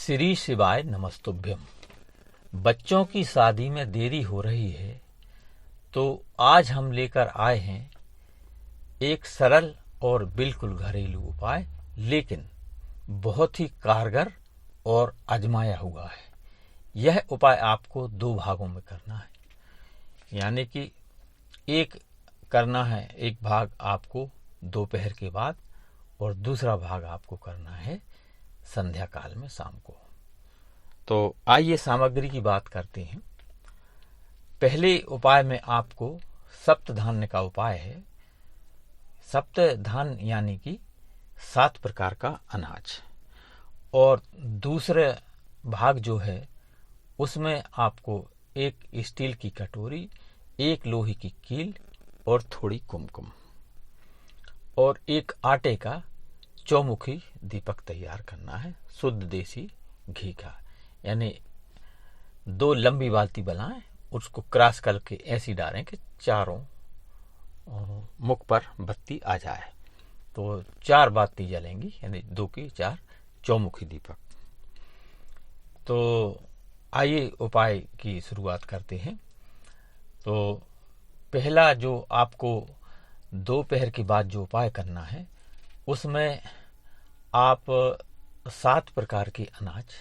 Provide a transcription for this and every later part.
श्री शिवाय नमस्तुभ्यम। बच्चों की शादी में देरी हो रही है तो आज हम लेकर आए हैं एक सरल और बिल्कुल घरेलू उपाय, लेकिन बहुत ही कारगर और आजमाया हुआ है। यह उपाय आपको 2 भागों में करना है, यानी कि एक करना है, एक भाग आपको दोपहर के बाद और दूसरा भाग आपको करना है संध्या काल में शाम को। तो आइए सामग्री की बात करते हैं। पहले उपाय में आपको सप्तधान्य का उपाय है। सप्तधान्य यानी कि 7 प्रकार का अनाज। और दूसरे भाग जो है उसमें आपको एक स्टील की कटोरी, एक लोहे की कील और थोड़ी कुमकुम और एक आटे का चौमुखी दीपक तैयार करना है, शुद्ध देसी घी का। यानी 2 लंबी बाल्टी बनाएं, उसको क्रॉस करके ऐसी डालें कि चारों मुख पर बत्ती आ जाए, तो 4 बाती जलेंगी, यानी 2 की 4 चौमुखी दीपक। तो आइए उपाय की शुरुआत करते हैं। तो पहला जो आपको दोपहर के बाद जो उपाय करना है उसमें आप 7 प्रकार के अनाज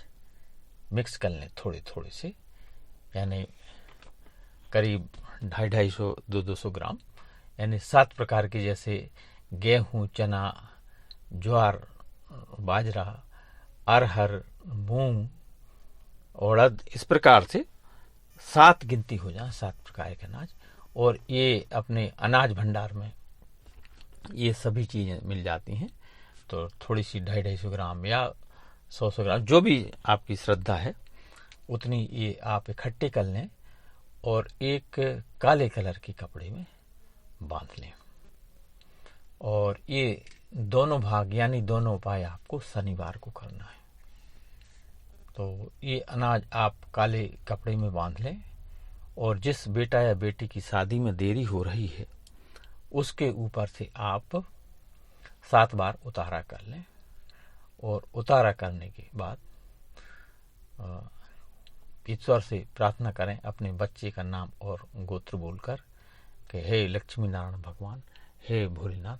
मिक्स कर लें, थोड़े थोड़े से, यानी करीब 250-200 ग्राम, यानी 7 प्रकार के, जैसे गेहूं, चना, ज्वार, बाजरा, अरहर, मूंग, उड़द, इस प्रकार से 7 गिनती हो जाए, 7 प्रकार के अनाज। और ये अपने अनाज भंडार में ये सभी चीजें मिल जाती हैं, तो थोड़ी सी 250 ग्राम या 100 ग्राम, जो भी आपकी श्रद्धा है उतनी ये आप इकट्ठे कर लें और एक काले कलर के कपड़े में बांध लें। और ये दोनों भाग यानी दोनों उपाय आपको शनिवार को करना है। तो ये अनाज आप काले कपड़े में बांध लें और जिस बेटा या बेटी की शादी में देरी हो रही है उसके ऊपर से आप 7 बार उतारा कर लें। और उतारा करने के बाद ईश्वर से प्रार्थना करें अपने बच्चे का नाम और गोत्र बोलकर कि हे लक्ष्मी नारायण भगवान, हे भोलेनाथ,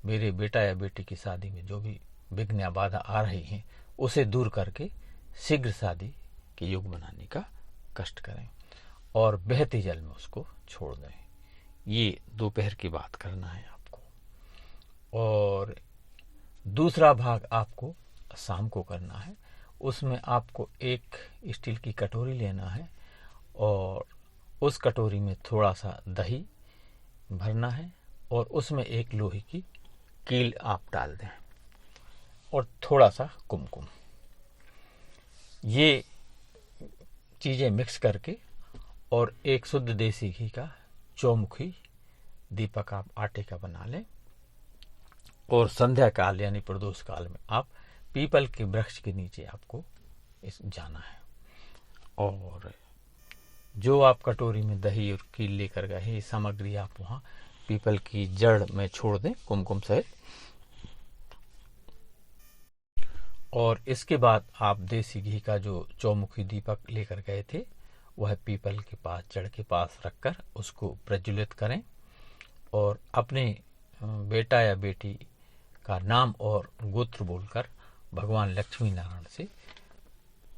मेरे बेटा या बेटी की शादी में जो भी विघ्न या बाधा आ रही हैं उसे दूर करके शीघ्र शादी के योग बनाने का कष्ट करें और बहते जल में उसको छोड़ दें। ये दोपहर की बात करना है आपको। और दूसरा भाग आपको शाम को करना है। उसमें आपको एक स्टील की कटोरी लेना है और उस कटोरी में थोड़ा सा दही भरना है और उसमें एक लोहे की कील आप डाल दें और थोड़ा सा कुमकुम। ये चीजें मिक्स करके और एक शुद्ध देसी घी का चौमुखी दीपक आप आटे का बना लें। और संध्या काल यानी प्रदोष काल में आप पीपल के वृक्ष के नीचे आपको इस जाना है और जो आप कटोरी में दही और कील लेकर गए हैं, ये सामग्री आप वहां पीपल की जड़ में छोड़ दें कुमकुम सहित। और इसके बाद आप देसी घी का जो चौमुखी दीपक लेकर गए थे वह पीपल के पास, जड़ के पास रखकर उसको प्रज्वलित करें और अपने बेटा या बेटी का नाम और गोत्र बोलकर भगवान लक्ष्मी नारायण से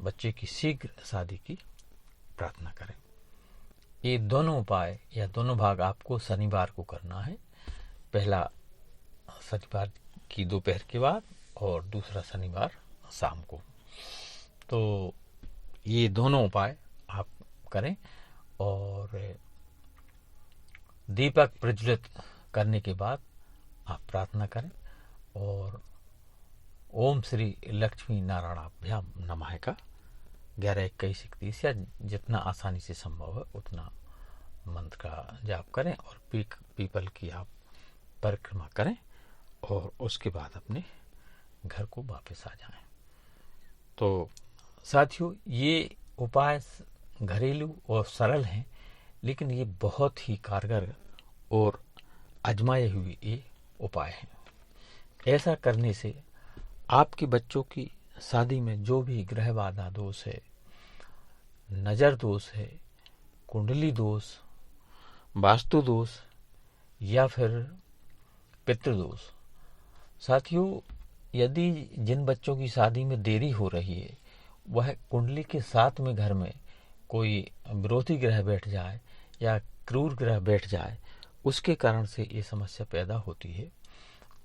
बच्चे की शीघ्र शादी की प्रार्थना करें। ये दोनों उपाय या दोनों भाग आपको शनिवार को करना है। पहला शनिवार की दोपहर के बाद और दूसरा शनिवार शाम को। तो ये दोनों उपाय आप करें और दीपक प्रज्वलित करने के बाद आप प्रार्थना करें और ओम श्री लक्ष्मी नारायणाभ्याम नमः का 11-21-31 या जितना आसानी से संभव है उतना मंत्र का जाप करें और पीपल की आप परिक्रमा करें और उसके बाद अपने घर को वापस आ जाएं। तो साथियों, ये उपाय घरेलू और सरल हैं, लेकिन ये बहुत ही कारगर और आजमाए हुए ये उपाय हैं। ऐसा करने से आपके बच्चों की शादी में जो भी ग्रह बाधा दोष है, नजर दोष है, कुंडली दोष, वास्तु दोष या फिर पितृदोष, साथियों यदि जिन बच्चों की शादी में देरी हो रही है वह कुंडली के साथ में घर में कोई विरोधी ग्रह बैठ जाए या क्रूर ग्रह बैठ जाए, उसके कारण से ये समस्या पैदा होती है,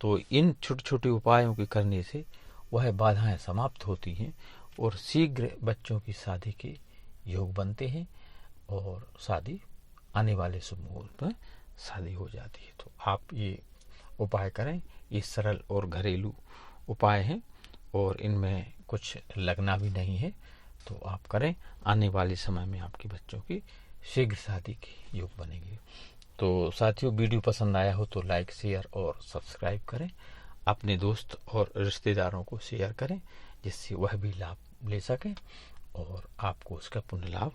तो इन छोटे छोटे उपायों के करने से वह बाधाएं समाप्त होती हैं और शीघ्र बच्चों की शादी के योग बनते हैं और शादी आने वाले शुभ मुहूर्त में शादी हो जाती है। तो आप ये उपाय करें, ये सरल और घरेलू उपाय हैं और इनमें कुछ लगना भी नहीं है, तो आप करें। आने वाले समय में आपके बच्चों की शीघ्र शादी के योग बनेंगे। तो साथियों वीडियो पसंद आया हो तो लाइक, शेयर और सब्सक्राइब करें। अपने दोस्त और रिश्तेदारों को शेयर करें जिससे वह भी लाभ ले सकें और आपको उसका पुण्य लाभ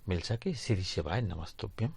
मिल सके। श्री शिवाय नमस्तुभ्यम।